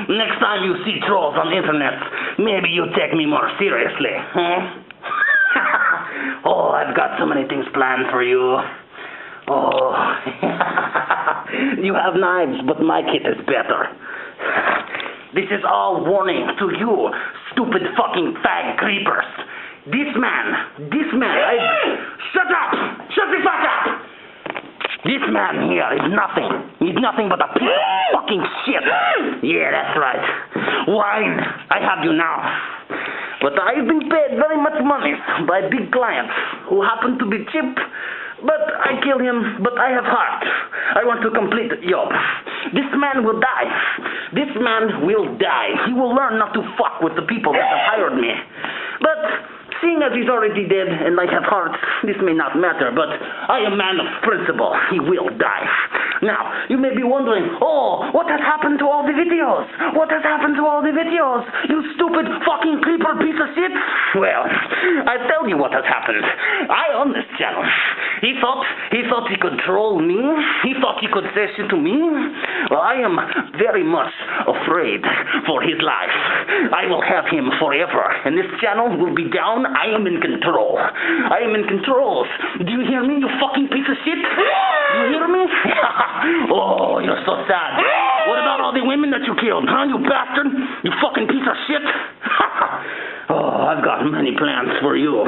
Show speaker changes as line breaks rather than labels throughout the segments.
Next time you see trolls on the internet, maybe you take me more seriously, huh? Oh, I've got so many things planned for you. Oh, you have knives, but my kit is better. This is all warning to you, stupid fucking fag creepers. This man, shut up! Shut the fuck up! This man here is nothing. He's nothing but a piece of fucking shit. Yeah, that's right. Wine, I have you now. But I've been paid very much money by big clients who happen to be cheap. But I kill him, but I have heart. I want to complete the job. This man will die. This man will die. He will learn not to fuck with the people that have hired me. But seeing as he's already dead and I have heart, this may not matter, but I am a man of principle. He will die. Now, you may be wondering, oh, what has happened to all the videos? What has happened to all the videos? You stupid fucking creeper piece of shit. Well, I tell you what has happened. I own this channel. He thought he could troll me. He thought he could say shit to me. Well, I am very much afraid for his life. I will have him forever, and this channel will be down. I am in control. I am in control. Do you hear me, you fucking piece of shit? Do you hear me? Oh, you're so sad. What about all the women that you killed, huh, you bastard? You fucking piece of shit. Oh, I've got many plans for you.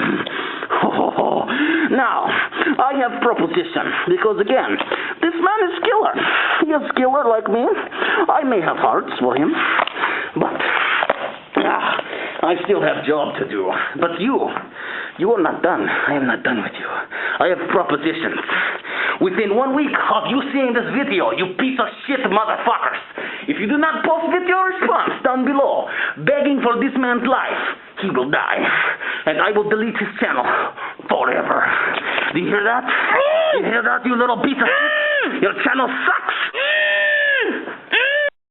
Now, I have proposition, because again, this man is killer. He is killer like me. I may have hearts for him, but I still have job to do. But you are not done. I am not done with you. I have propositions. Within 1 week of you seeing this video, you piece of shit motherfuckers, if you do not post video response down below, begging for this man's life, he will die. And I will delete his channel forever. Do you hear that? Do you hear that, you little piece of shit? Your channel sucks.